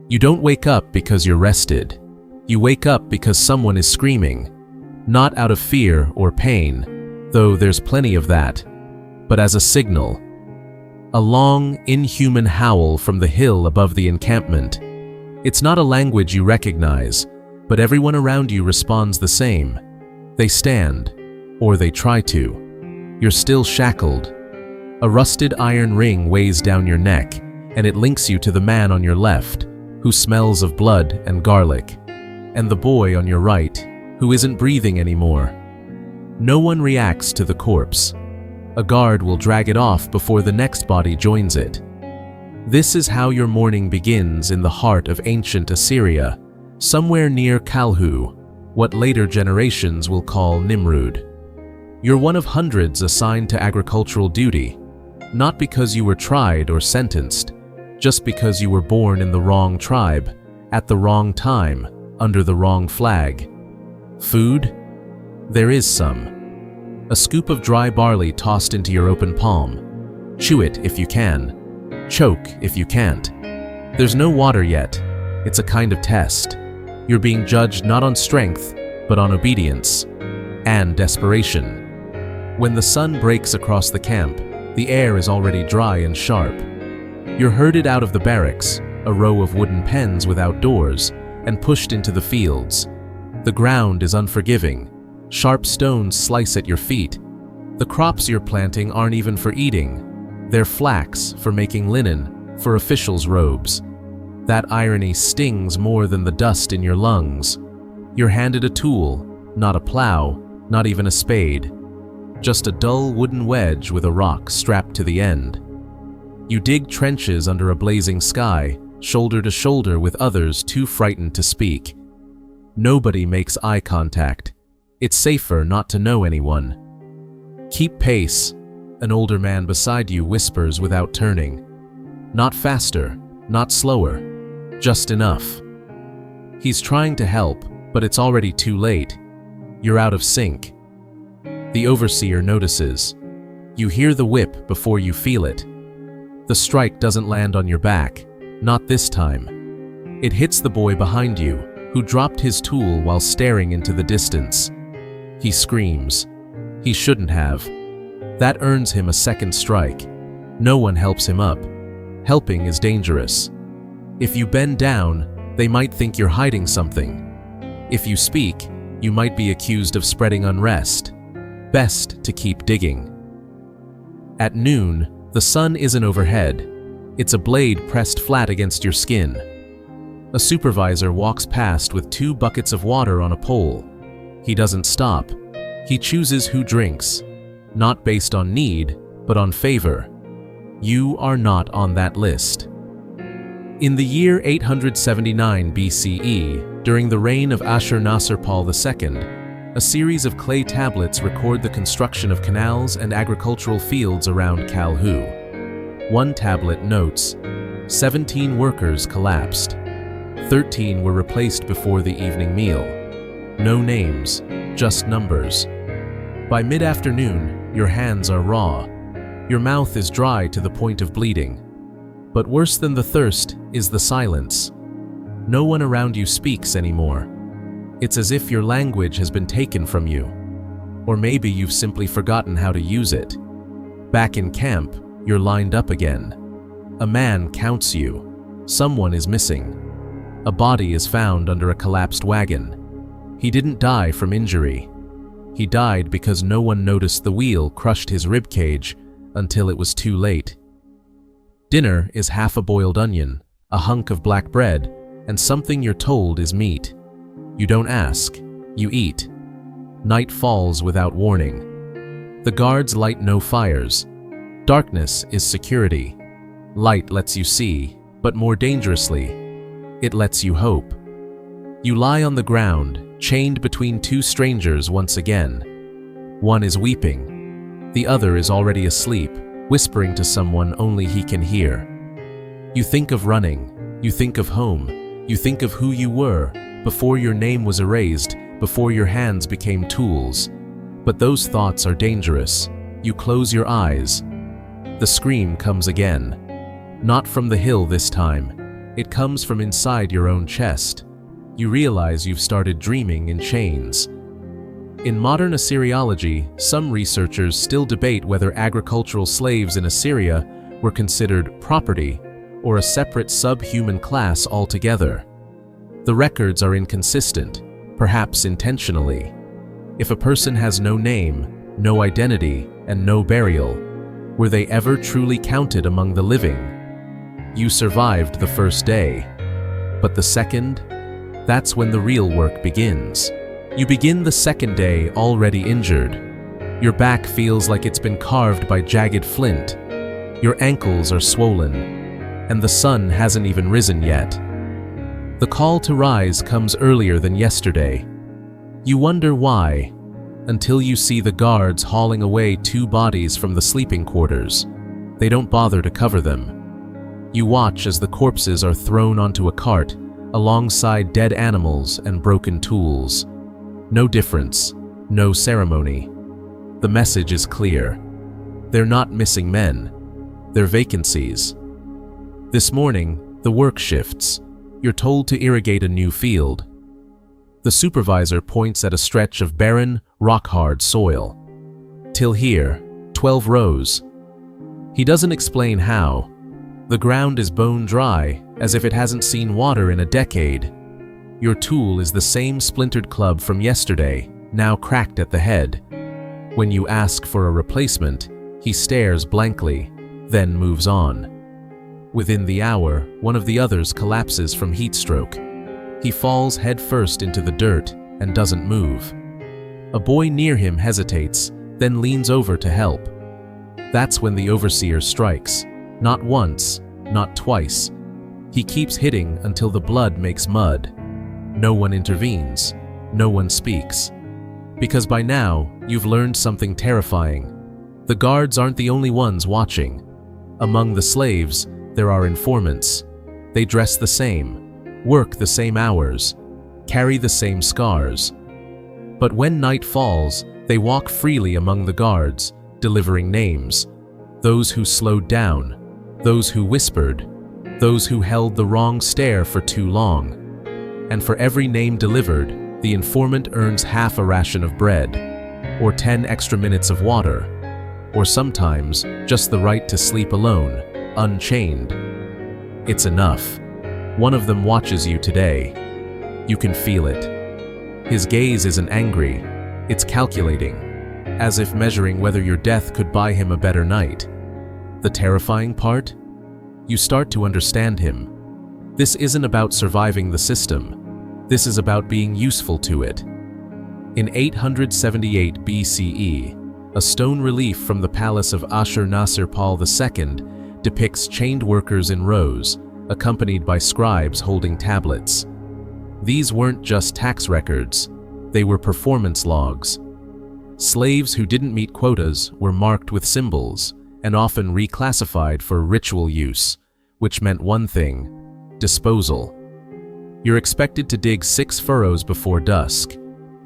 You don't wake up because you're rested. You wake up because someone is screaming, not out of fear or pain, though there's plenty of that, but as a signal. A long, inhuman howl from the hill above the encampment. It's not a language you recognize, but everyone around you responds the same. They stand, or they try to. You're still shackled. A rusted iron ring weighs down your neck, and it links you to the man on your left, who smells of blood and garlic, and the boy on your right, who isn't breathing anymore. No one reacts to the corpse. A guard will drag it off before the next body joins it. This is how your morning begins in the heart of ancient Assyria, somewhere near Kalhu, what later generations will call Nimrud. You're one of hundreds assigned to agricultural duty, not because you were tried or sentenced, just because you were born in the wrong tribe, at the wrong time, under the wrong flag. Food? There is some. A scoop of dry barley tossed into your open palm. Chew it if you can. Choke if you can't. There's no water yet. It's a kind of test. You're being judged not on strength, but on obedience and desperation. When the sun breaks across the camp, the air is already dry and sharp. You're herded out of the barracks, a row of wooden pens without doors, and pushed into the fields. The ground is unforgiving. Sharp stones slice at your feet. The crops you're planting aren't even for eating. They're flax for making linen, for officials' robes. That irony stings more than the dust in your lungs. You're handed a tool, not a plow, not even a spade. Just a dull wooden wedge with a rock strapped to the end. You dig trenches under a blazing sky, shoulder to shoulder with others too frightened to speak. Nobody makes eye contact. It's safer not to know anyone. Keep pace, an older man beside you whispers without turning. Not faster, not slower, just enough. He's trying to help, but it's already too late. You're out of sync. The overseer notices. You hear the whip before you feel it. The strike doesn't land on your back, not this time. It hits the boy behind you, who dropped his tool while staring into the distance. He screams. He shouldn't have. That earns him a second strike. No one helps him up. Helping is dangerous. If you bend down, they might think you're hiding something. If you speak, you might be accused of spreading unrest. Best to keep digging. At noon, the sun isn't overhead. It's a blade pressed flat against your skin. A supervisor walks past with 2 buckets of water on a pole. He doesn't stop. He chooses who drinks, not based on need, but on favor. You are not on that list. In the year 879 BCE, during the reign of Ashur-nasir-pal II, a series of clay tablets record the construction of canals and agricultural fields around Kalhu. One tablet notes, 17 workers collapsed. 13 were replaced before the evening meal. No names, just numbers. By mid-afternoon, your hands are raw. Your mouth is dry to the point of bleeding. But worse than the thirst is the silence. No one around you speaks anymore. It's as if your language has been taken from you. Or maybe you've simply forgotten how to use it. Back in camp, you're lined up again. A man counts you. Someone is missing. A body is found under a collapsed wagon. He didn't die from injury. He died because no one noticed the wheel crushed his ribcage until it was too late. Dinner is half a boiled onion, a hunk of black bread, and something you're told is meat. You don't ask, you eat. Night falls without warning. The guards light no fires. Darkness is security. Light lets you see, but more dangerously, it lets you hope. You lie on the ground, chained between 2 strangers once again. One is weeping. The other is already asleep, whispering to someone only he can hear. You think of running. You think of home. You think of who you were, before your name was erased, before your hands became tools. But those thoughts are dangerous. You close your eyes. The scream comes again. Not from the hill this time. It comes from inside your own chest. You realize you've started dreaming in chains. In modern Assyriology, some researchers still debate whether agricultural slaves in Assyria were considered property or a separate subhuman class altogether. The records are inconsistent, perhaps intentionally. If a person has no name, no identity, and no burial, were they ever truly counted among the living? You survived the first day. But the second? That's when the real work begins. You begin the second day already injured. Your back feels like it's been carved by jagged flint. Your ankles are swollen, and the sun hasn't even risen yet. The call to rise comes earlier than yesterday. You wonder why, until you see the guards hauling away 2 bodies from the sleeping quarters. They don't bother to cover them. You watch as the corpses are thrown onto a cart, alongside dead animals and broken tools. No difference, no ceremony. The message is clear. They're not missing men. They're vacancies. This morning, the work shifts. You're told to irrigate a new field. The supervisor points at a stretch of barren, rock-hard soil. Till here, 12 rows. He doesn't explain how. The ground is bone dry, as if it hasn't seen water in a decade. Your tool is the same splintered club from yesterday, now cracked at the head. When you ask for a replacement, he stares blankly, then moves on. Within the hour, one of the others collapses from heat stroke. He falls headfirst into the dirt and doesn't move. A boy near him hesitates, then leans over to help. That's when the overseer strikes. Not once, not twice. He keeps hitting until the blood makes mud. No one intervenes. No one speaks. Because by now, you've learned something terrifying. The guards aren't the only ones watching. Among the slaves, there are informants. They dress the same, work the same hours, carry the same scars. But when night falls, they walk freely among the guards, delivering names. Those who slowed down, those who whispered, those who held the wrong stare for too long. And for every name delivered, the informant earns half a ration of bread, or 10 extra minutes of water, or sometimes just the right to sleep alone, unchained. It's enough. One of them watches you today. You can feel it. His gaze isn't angry, it's calculating, as if measuring whether your death could buy him a better night. The terrifying part? You start to understand him. This isn't about surviving the system. This is about being useful to it. In 878 BCE, a stone relief from the palace of Ashur-nasir-pal II depicts chained workers in rows, accompanied by scribes holding tablets. These weren't just tax records, they were performance logs. Slaves who didn't meet quotas were marked with symbols and often reclassified for ritual use, which meant one thing: disposal. You're expected to dig 6 furrows before dusk.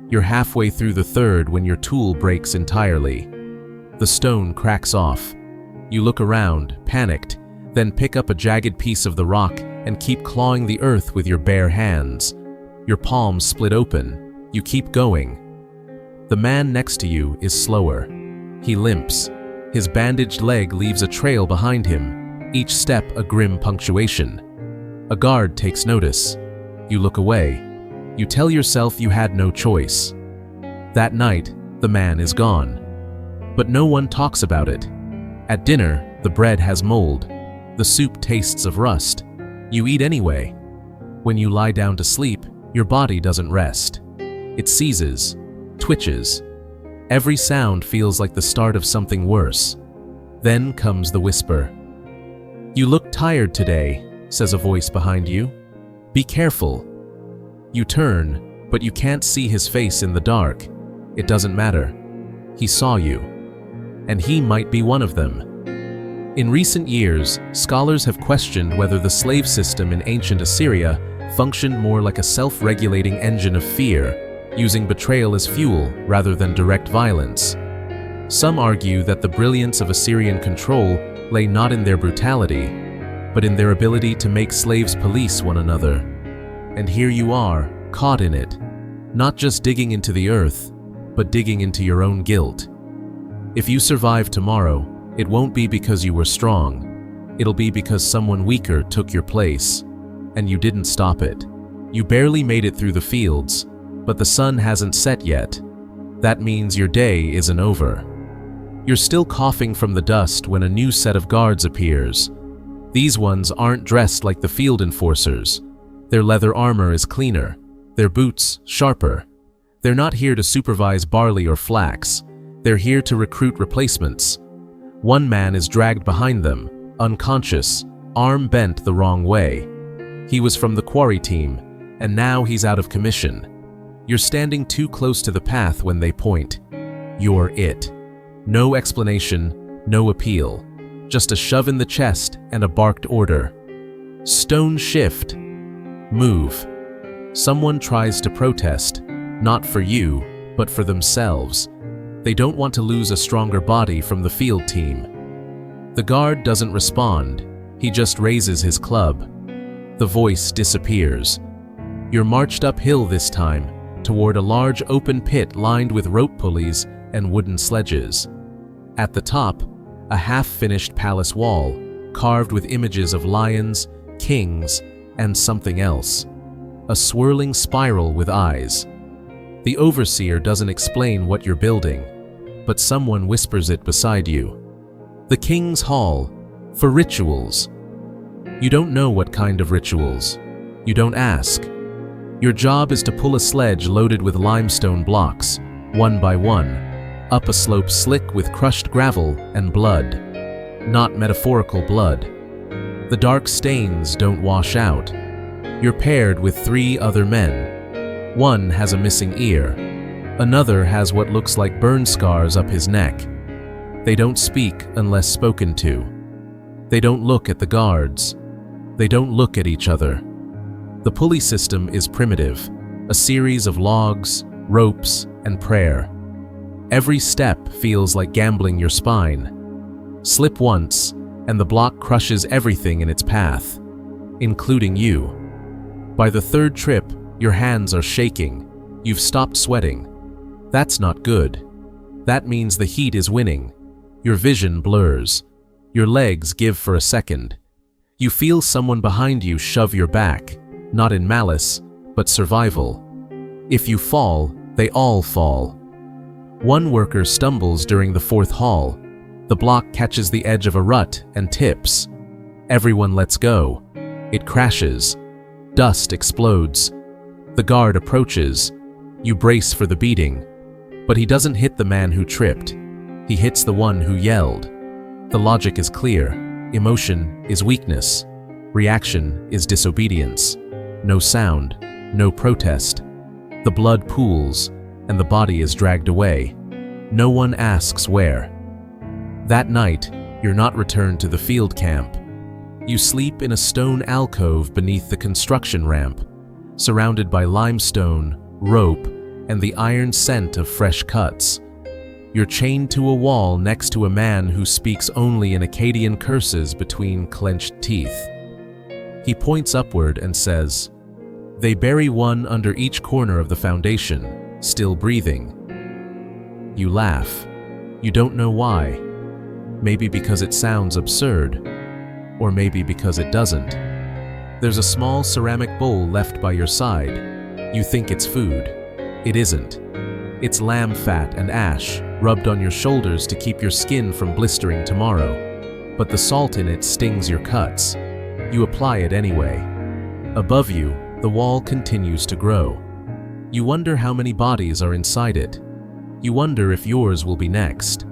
You're halfway through the third when your tool breaks entirely. The stone cracks off. You look around, panicked, then pick up a jagged piece of the rock and keep clawing the earth with your bare hands. Your palms split open. You keep going. The man next to you is slower. He limps. His bandaged leg leaves a trail behind him, each step a grim punctuation. A guard takes notice. You look away. You tell yourself you had no choice. That night, the man is gone. But no one talks about it. At dinner, the bread has mold. The soup tastes of rust. You eat anyway. When you lie down to sleep, your body doesn't rest. It seizes, twitches. Every sound feels like the start of something worse. Then comes the whisper. "You look tired today," says a voice behind you. "Be careful." You turn, but you can't see his face in the dark. It doesn't matter. He saw you. And he might be one of them. In recent years, scholars have questioned whether the slave system in ancient Assyria functioned more like a self-regulating engine of fear, using betrayal as fuel rather than direct violence. Some argue that the brilliance of Assyrian control lay not in their brutality, but in their ability to make slaves police one another. And here you are, caught in it, not just digging into the earth, but digging into your own guilt. If you survive tomorrow, it won't be because you were strong. It'll be because someone weaker took your place, and you didn't stop it. You barely made it through the fields, but the sun hasn't set yet. That means your day isn't over. You're still coughing from the dust when a new set of guards appears. These ones aren't dressed like the field enforcers. Their leather armor is cleaner, their boots sharper. They're not here to supervise barley or flax. They're here to recruit replacements. One man is dragged behind them, unconscious, arm bent the wrong way. He was from the quarry team, and now he's out of commission. You're standing too close to the path when they point. You're it. No explanation, no appeal. Just a shove in the chest and a barked order. Stone shift. Move. Someone tries to protest, not for you, but for themselves. They don't want to lose a stronger body from the field team. The guard doesn't respond. He just raises his club. The voice disappears. You're marched uphill this time, toward a large open pit lined with rope pulleys and wooden sledges. At the top, a half-finished palace wall, carved with images of lions, kings, and something else. A swirling spiral with eyes. The overseer doesn't explain what you're building, but someone whispers it beside you. The King's Hall, for rituals. You don't know what kind of rituals. You don't ask. Your job is to pull a sledge loaded with limestone blocks, one by one, up a slope slick with crushed gravel and blood. Not metaphorical blood. The dark stains don't wash out. You're paired with 3 other men. One has a missing ear. Another has what looks like burn scars up his neck. They don't speak unless spoken to. They don't look at the guards. They don't look at each other. The pulley system is primitive, a series of logs, ropes, and prayer. Every step feels like gambling your spine. Slip once, and the block crushes everything in its path, including you. By the 3rd trip, your hands are shaking. You've stopped sweating. That's not good. That means the heat is winning. Your vision blurs. Your legs give for a second. You feel someone behind you shove your back, not in malice, but survival. If you fall, they all fall. One worker stumbles during the 4th haul. The block catches the edge of a rut and tips. Everyone lets go. It crashes. Dust explodes. The guard approaches. You brace for the beating. But he doesn't hit the man who tripped. He hits the one who yelled. The logic is clear. Emotion is weakness. Reaction is disobedience. No sound, no protest. The blood pools, and the body is dragged away. No one asks where. That night, you're not returned to the field camp. You sleep in a stone alcove beneath the construction ramp, surrounded by limestone, rope, and the iron scent of fresh cuts. You're chained to a wall next to a man who speaks only in Akkadian curses between clenched teeth. He points upward and says, "They bury one under each corner of the foundation, still breathing." You laugh. You don't know why. Maybe because it sounds absurd, or maybe because it doesn't. There's a small ceramic bowl left by your side. You think it's food. It isn't. It's lamb fat and ash, rubbed on your shoulders to keep your skin from blistering tomorrow. But the salt in it stings your cuts. You apply it anyway. Above you, the wall continues to grow. You wonder how many bodies are inside it. You wonder if yours will be next.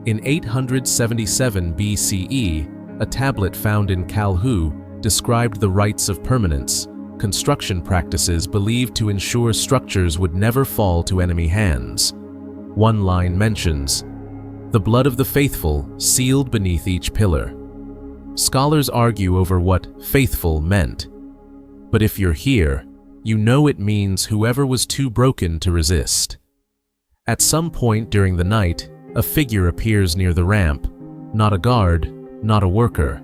In 877 BCE, a tablet found in Kalhu described the rites of permanence, construction practices believed to ensure structures would never fall to enemy hands. One line mentions, "The blood of the faithful sealed beneath each pillar." Scholars argue over what "faithful" meant. But if you're here, you know it means whoever was too broken to resist. At some point during the night, a figure appears near the ramp. Not a guard, not a worker.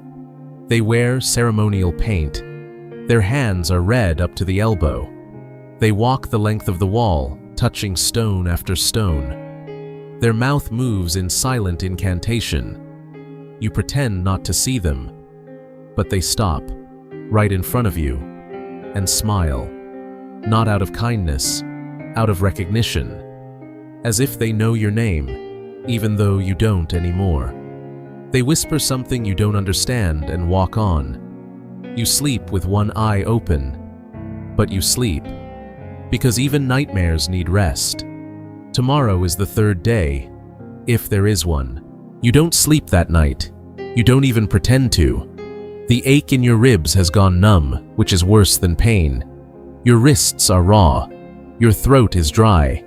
They wear ceremonial paint. Their hands are red up to the elbow. They walk the length of the wall, touching stone after stone. Their mouth moves in silent incantation. You pretend not to see them, but they stop, right in front of you, and smile, not out of kindness, out of recognition, as if they know your name, even though you don't anymore. They whisper something you don't understand and walk on. You sleep with one eye open, but you sleep, because even nightmares need rest. Tomorrow is the third day, if there is one. You don't sleep that night. You don't even pretend to. The ache in your ribs has gone numb, which is worse than pain. Your wrists are raw. Your throat is dry.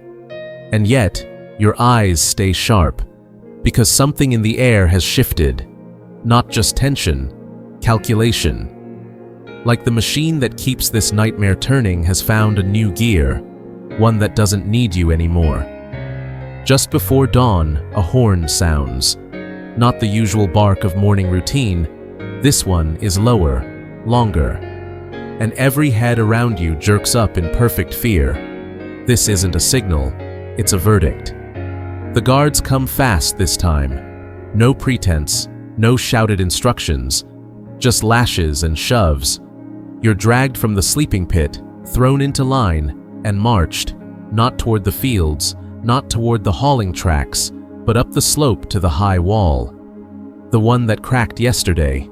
And yet, your eyes stay sharp, because something in the air has shifted. Not just tension, calculation. Like the machine that keeps this nightmare turning has found a new gear, one that doesn't need you anymore. Just before dawn, a horn sounds. Not the usual bark of morning routine. This one is lower, longer, and every head around you jerks up in perfect fear. This isn't a signal, it's a verdict. The guards come fast this time. No pretense, no shouted instructions, just lashes and shoves. You're dragged from the sleeping pit, thrown into line, and marched, not toward the fields, not toward the hauling tracks, but up the slope to the high wall. The one that cracked yesterday.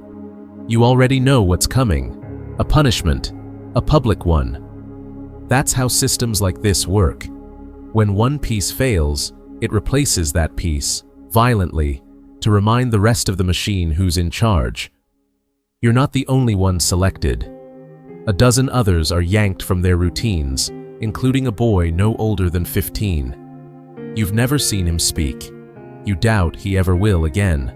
You already know what's coming. A punishment, a public one. That's how systems like this work. When one piece fails, it replaces that piece, violently, to remind the rest of the machine who's in charge. You're not the only one selected. A dozen others are yanked from their routines, including a boy no older than 15. You've never seen him speak. You doubt he ever will again.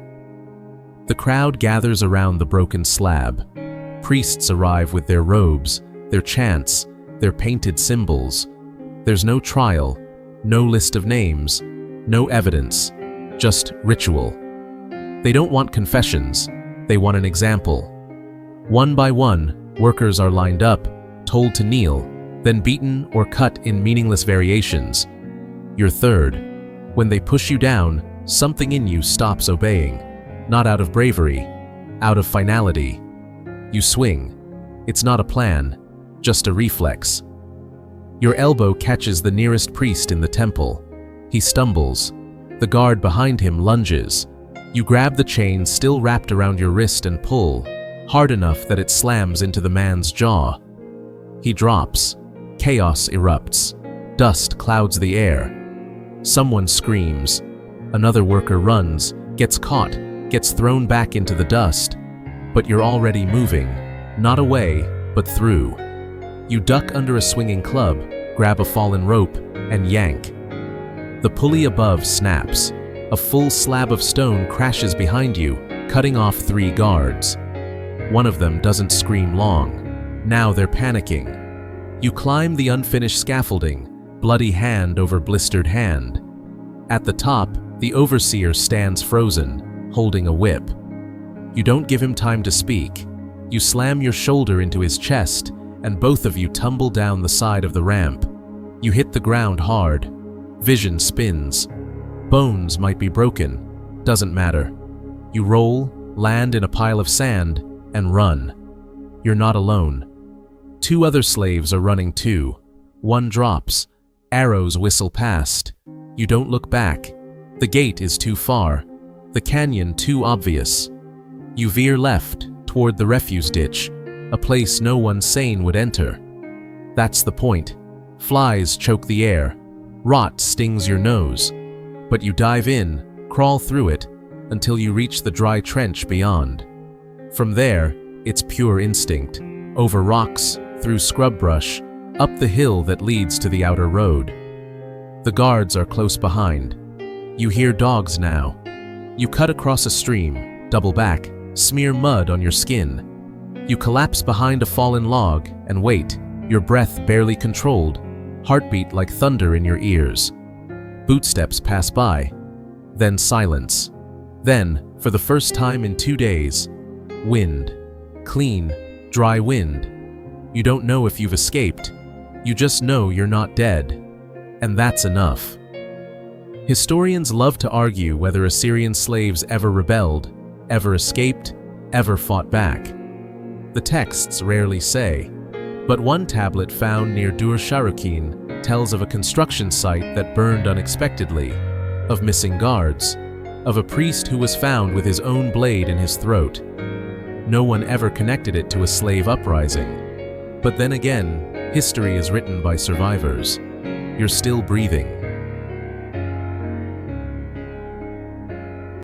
The crowd gathers around the broken slab. Priests arrive with their robes, their chants, their painted symbols. There's no trial, no list of names, no evidence, just ritual. They don't want confessions, they want an example. One by one, workers are lined up, told to kneel, then beaten or cut in meaningless variations. You're third. When they push you down, something in you stops obeying. Not out of bravery, out of finality. You swing. It's not a plan, just a reflex. Your elbow catches the nearest priest in the temple. He stumbles. The guard behind him lunges. You grab the chain still wrapped around your wrist and pull, hard enough that it slams into the man's jaw. He drops. Chaos erupts. Dust clouds the air. Someone screams. Another worker runs, gets caught, gets thrown back into the dust. But you're already moving, not away, but through. You duck under a swinging club, grab a fallen rope, and yank. The pulley above snaps. A full slab of stone crashes behind you, cutting off 3 guards. One of them doesn't scream long. Now they're panicking. You climb the unfinished scaffolding, bloody hand over blistered hand. At the top, the overseer stands frozen, holding a whip. You don't give him time to speak. You slam your shoulder into his chest, and both of you tumble down the side of the ramp. You hit the ground hard. Vision spins. Bones might be broken. Doesn't matter. You roll, land in a pile of sand, and run. You're not alone. 2 other slaves are running too. One drops. Arrows whistle past. You don't look back. The gate is too far. The canyon too obvious. You veer left, toward the refuse ditch, a place no one sane would enter. That's the point. Flies choke the air. Rot stings your nose. But you dive in, crawl through it, until you reach the dry trench beyond. From there, it's pure instinct. Over rocks, through scrub brush, up the hill that leads to the outer road. The guards are close behind. You hear dogs now. You cut across a stream, double back, smear mud on your skin. You collapse behind a fallen log and wait, your breath barely controlled, heartbeat like thunder in your ears. Footsteps pass by, then silence. Then, for the first time in 2 days, wind. Clean, dry wind. You don't know if you've escaped. You just know you're not dead. And that's enough. Historians love to argue whether Assyrian slaves ever rebelled, ever escaped, ever fought back. The texts rarely say, but one tablet found near Dur Sharukin tells of a construction site that burned unexpectedly, of missing guards, of a priest who was found with his own blade in his throat. No one ever connected it to a slave uprising. But then again, history is written by survivors. You're still breathing.